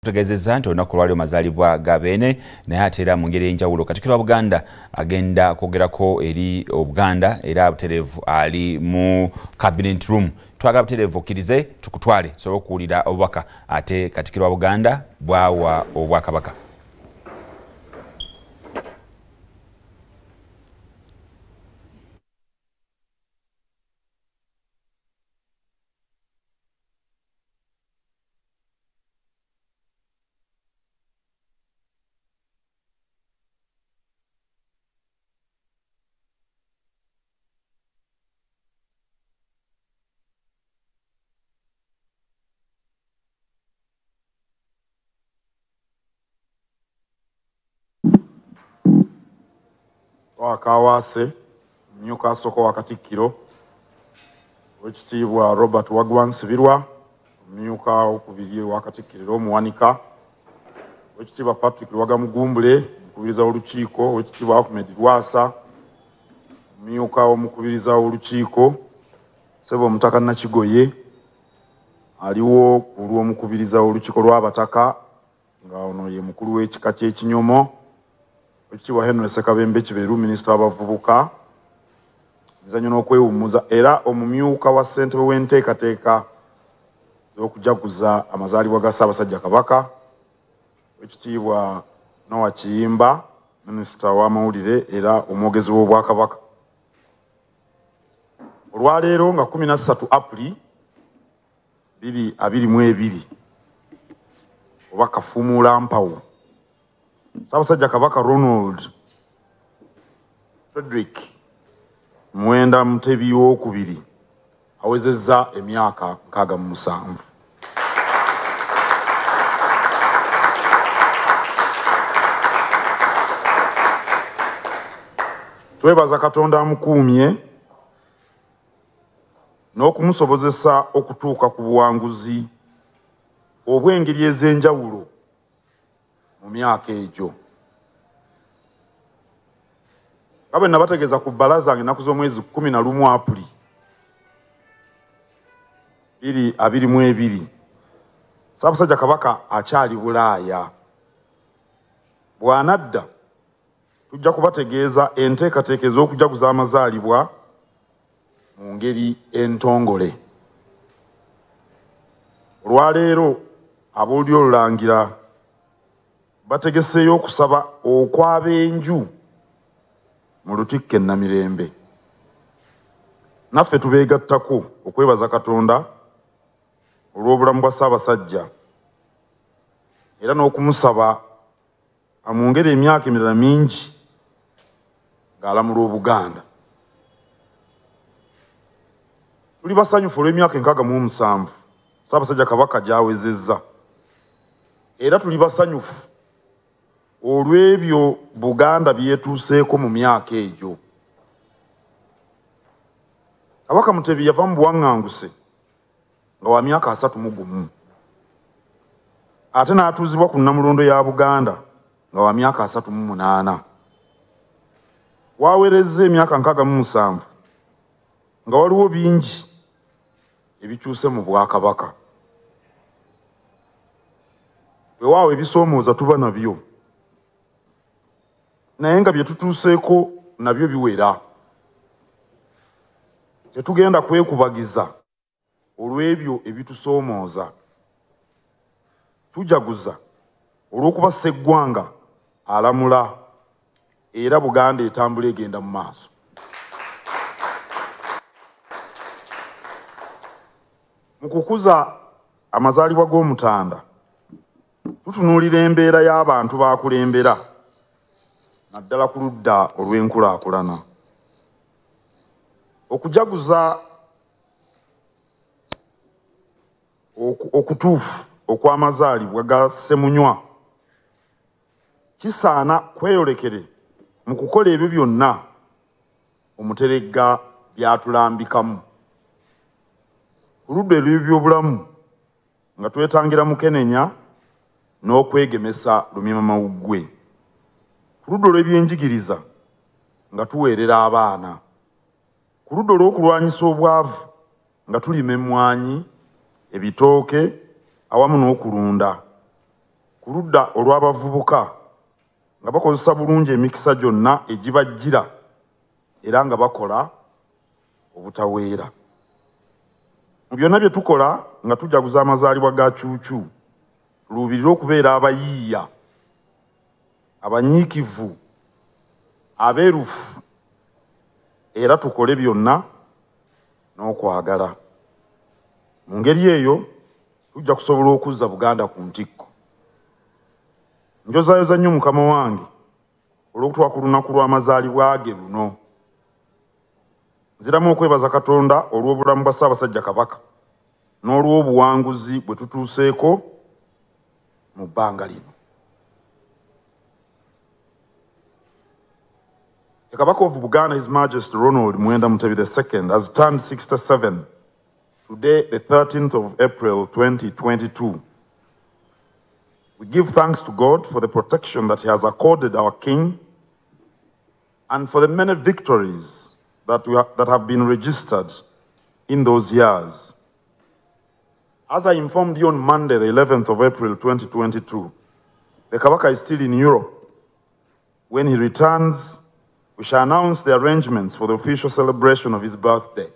Kubategeezebwa nti olunaku lwali amazaalibwa ga Beene naye ate era mu ngeri ey'enjawulo Katikkiro wa Buganda agenda kwogerako eri Obuganda era butereevu ali mu cabinet room. Twagala butereevu okkirize tukutwale tusobole okuwulira obubaka ate Katikkiro wa Buganda bwawa Obwakabaka. Wakawase mnyuka asoko wa Katikkiro wekitiibwa Robert Wagwansibirwa mnyuka okubiri wa Katikkiro omuwanika wekitiibwa Patrick Lwagamugumbule mukubiriza olukiiko wekitiibwa Ahmed Lwasa mnyuka omukubiriza olukiiko Ssebo Mutaka Nakigoye aliwo ku lw'omukubiriza olukiiko lw'abataka nga ono ye mukulu w'ekika ky'Ekinyomo Wekitiibwa Henry Ssekabembe Kiberu minisita w'abavubuka mizannyo n'okwewummuza era omumyuka wa ssentebe w'enteekateeka y'okujaguza amazaalibwa ga Ssaabasajja Kabaka Wekitiibwa Noah Kiyimba minisita w'amawulire era omwogezi w'Obwakabaka. Olwaleero nga 13 April 2022 oba Kafuumuula Mpawu Ssaabasajja Kabaka Ronald Frederick Mwenda Mutebi II awezezza emyaka 67. Twebaza Katonda amukuumye n'okumusobozesa okutuuka ku buwanguzi obw'engeri ez'enjawulo mu myaka egyo. Nga bwe nabategeeza ku bbalaza ennaku z'omwezi 11 April 2022 Ssaabasajja Kabaka akyali Bulaaya. Bw'anadda tujja kubategeeza enteekateeka ez'okujaguza amazaalibwa mu ngeri entongole. Olwaleero aboolya olulangira bategeseeyo okusaba okw'abenju mu Lutikko e Namirembe. Naffe tubeegattako okwebaza Katonda olw'obulamu bwa Ssaabasajja era n'okumusaba amwongere emyaka emirala mingi ng'alamula Obuganda. Tuli basanyufu olw'emyaka 67 Ssaabasajja Kabaka gy'awezezza era tuli basanyufu olw'ebyo Buganda byetuuseeko mu myaka egyo. Kabaka Mutebi yava mu buwaŋŋanguse nga wa myaka 31 ate n'atuuzibwa ku Nnamulondo ya Buganda nga wa myaka 38. Waawerezza emyaka 67 nga waliwo bingi ebikyuse mu Bwakabaka. Weewaawo ebisoomooza tuba nabyo naye nga bye tutuuseeko nabyo biwera. Tetugenda kwekubagiza olw'ebyo ebitusoomooza. Tujaguza olw'okuba Sseggwanga alamula era Buganda etambula egenda mu maaso. Mu kukuza amazaalibwa g'Omutanda tutunuulira embeera y'abantu baakulembera naddala ku ludda olw'enkulaakulana. Okujaguza okutuufu okw'amazaalibwa ga Ssemunywa kisaana kweyolekere mu kukola ebyo byonna Omuteregga by'atulambikamu. Ku ludda olw'ebyobulamu nga twetangira Mukenenya n'okwegemesa Lumimamawuggwe. Ku ludda olw'ebyenjigiriza nga tuweerera abaana. Ku ludda olw'okulwanyisa obwavu nga tulima emmwanyi ebitooke awamu n'okulunda. ku ludda olw'abavubuka nga bakozesa bulungi emikisa gyonna egibajjira era nga bakola obutaweera. Mu byonna bye tukola nga tujaguza amazaalibwa ga Cuucu, tuluubirire okubeera abayiiya, abanyiikivu, abeerufu, era tukole byonna n'okwagala. Mu ngeri eyo tujja kusobola okuzza Buganda ku ntikko. Njozaayoza nnyo Mukama wange olw'okutwala ku lunaku lw'amazaalibwa ge luno. Nziramu okwebaza Katonda olw'obulamu bwa Ssaabasajja Kabaka n'olw'obuwanguzi bwe tutuuseeko mu bbanga lino. The Kabaka of Buganda, His Majesty Ronald Mwenda Mutebi II, has turned 67 today, the 13th of April 2022. We give thanks to God for the protection that He has accorded our King and for the many victories that have been registered in those years. As I informed you on Monday, the 11th of April 2022, the Kabaka is still in Europe. When he returns, we shall announce the arrangements for the official celebration of his birthday.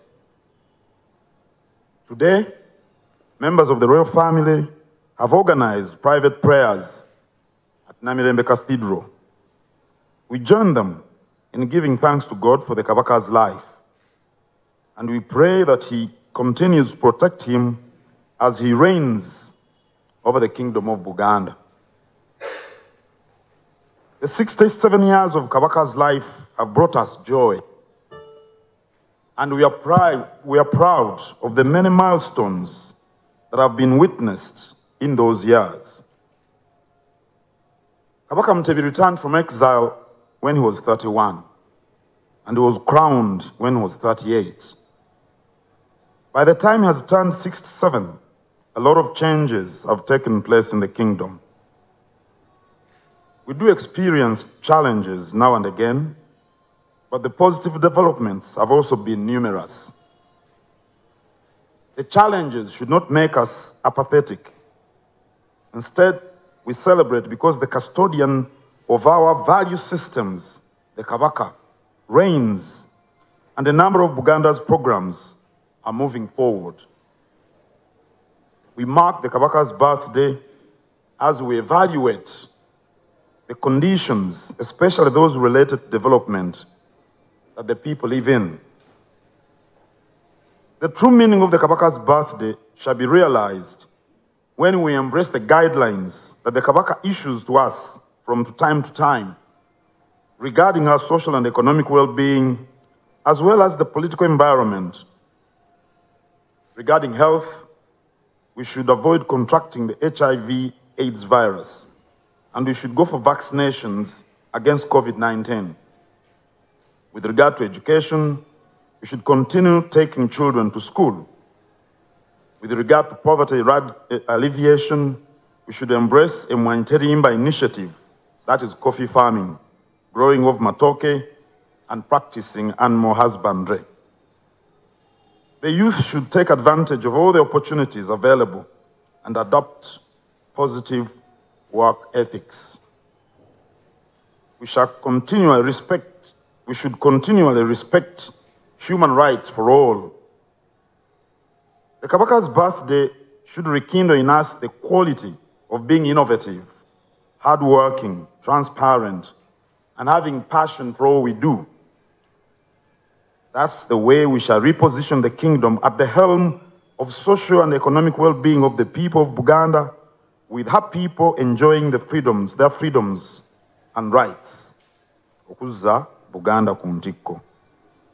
Today, members of the royal family have organized private prayers at Namirembe Cathedral. We join them in giving thanks to God for the Kabaka's life, and we pray that He continues to protect him as he reigns over the kingdom of Buganda. The 67 years of Kabaka's life have brought us joy, and we are proud of the many milestones that have been witnessed in those years. Kabaka Mutebi returned from exile when he was 31, and he was crowned when he was 38. By the time he has turned 67, a lot of changes have taken place in the kingdom. We do experience challenges now and again, but the positive developments have also been numerous. The challenges should not make us apathetic. Instead, we celebrate because the custodian of our value systems, the Kabaka, reigns, and a number of Buganda's programs are moving forward. We mark the Kabaka's birthday as we evaluate the conditions, especially those related to development, that the people live in. The true meaning of the Kabaka's birthday shall be realized when we embrace the guidelines that the Kabaka issues to us from time to time regarding our social and economic well-being, as well as the political environment. Regarding health, we should avoid contracting the HIV/AIDS virus, and we should go for vaccinations against COVID-19. With regard to education, we should continue taking children to school. With regard to poverty alleviation, we should embrace a Mwanterimba initiative, that is coffee farming, growing of matoke, and practicing animal husbandry. The youth should take advantage of all the opportunities available and adopt positive work ethics. We should continually respect human rights for all. The Kabaka's birthday should rekindle in us the quality of being innovative, hardworking, transparent, and having passion for all we do. That's the way we shall reposition the kingdom at the helm of social and economic well-being of the people of Buganda, with her people enjoying their freedoms and rights. Okuza Buganda ku ntikko.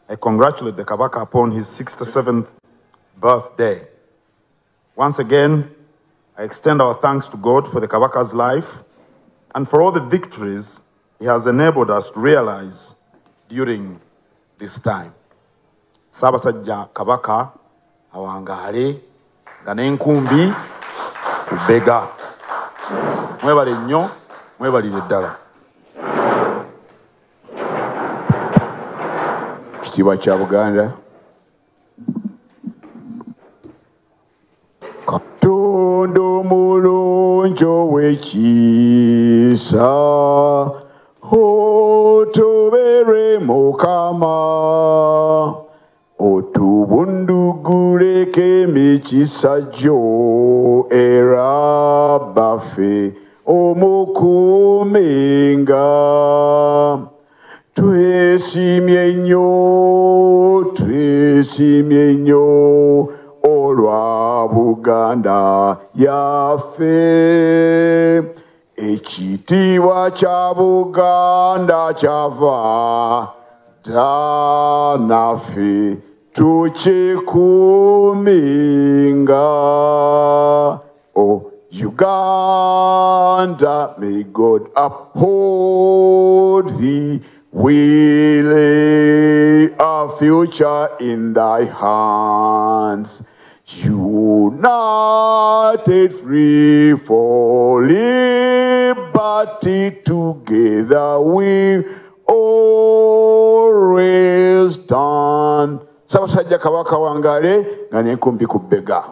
I congratulate the Kabaka upon his 67th birthday. Once again, I extend our thanks to God for the Kabaka's life and for all the victories he has enabled us to realize during this time. Ssaabasajja Kabaka awangaale nga n'enkumbi ku bbega. Mwebale nnyo, mwebalire ddala. Ekitiibwa kya Buganda. Katonda omulungi muyonjo w'ekisa otubeerwe Mukama otubunduguleko emikisa gyo era baffe omukuumenga twesimye nnyo olwa Buganda yaffe ekitiibwa kya Buganda kyava dda naffe tukikuumenga. Uganda, may God uphold thee. We lay our future in thy hands. United, free for liberty, together we always stand. Ssaabasajja Kabaka wangale nga n'enkumbi ku bbega.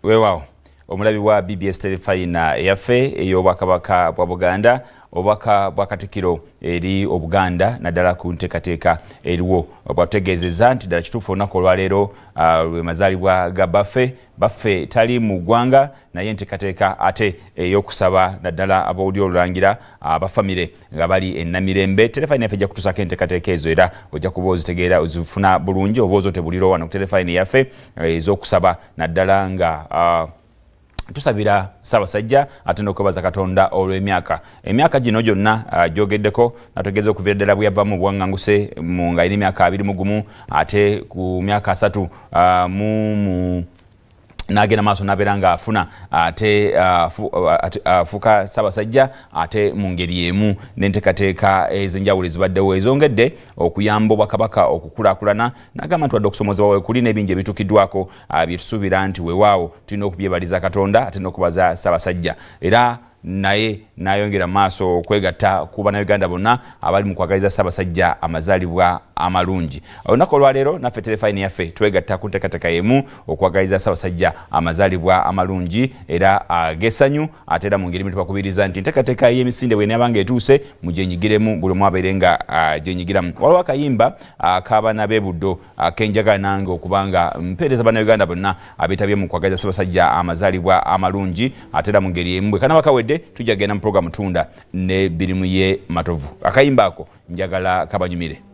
Weewaawo omulabi wa BBS telefayina eyaffe ey'obwakabaka bwa Buganda obubaka bwa Katikkiro eri Obuganda naddala ku nteekateeka eriwo bwategeezezza nti ddala kituufu olunaku olwaleero lwe mazaalibwa ga baffe tali mu ggwanga naye enteekateeka ate ey'okusaba naddala abawuli olulangira abafamire nga bali e Namirembe. Telefayina yaffe ejja kutuusako enteekateeka ezo era ojja kuba ozitegeera ozifuna bulungi oba ozotebulira wano ku telefayina yaffe ez'okusaba naddala nga tusabira Ssaabasajja ate n'okwebaza Katonda olw'emyaka gino gyonna gyogeddeko nategeeza okuviira ddala bwe yavaamu buwaŋŋanguse nga eri emyaka 21 ate ku myaka 3 n'agenda maaso n'abeera ng'afuna ate afuuka Ssaabasajja ate mu ngeri emu n'enteekateeka ez'enjawulo ezibaddewo ezongedde okuyamba Obwakabaka okukulaakulana. N'agamba nti wadde okusomozebwa weekuli n'ebingi ebituukiddwako bye tusuubira nti weewaawo tulina okubyebaliza Katonda ate n'okubaza Ssaabasajja era naye n'ayongera maaso okwegatta ku bannayuganda bonna abali mu kwagaliza Ssaabasajja amazaalibwa amalungi. Olunaku olwaleero naffe telefayina yaffe twegatta ku nteekateeka y'emu okwagaliza Ssaabasajja amazaalibwa amalungi era ag'essanyu ate era mu ngeri twakubiriza nti enteekateeka y'emisinde bw'enaaba ng'etuuse mugyenyigiremu buli omu abeere nga gyenyigiramu. Waliwo akayimba ak'abaana b'e Buddo akenjagala nange okubanga mpeereza bannayuganda bonna abeetabye mu kwagaliza Ssaabasajja amazaalibwa amalungi ate era mu ngeri emu bwe kanaba kawedde tujja kugenda mu programu Tunda ne Birimu ye Matovu. Akayimba ako njagala kabanyumire.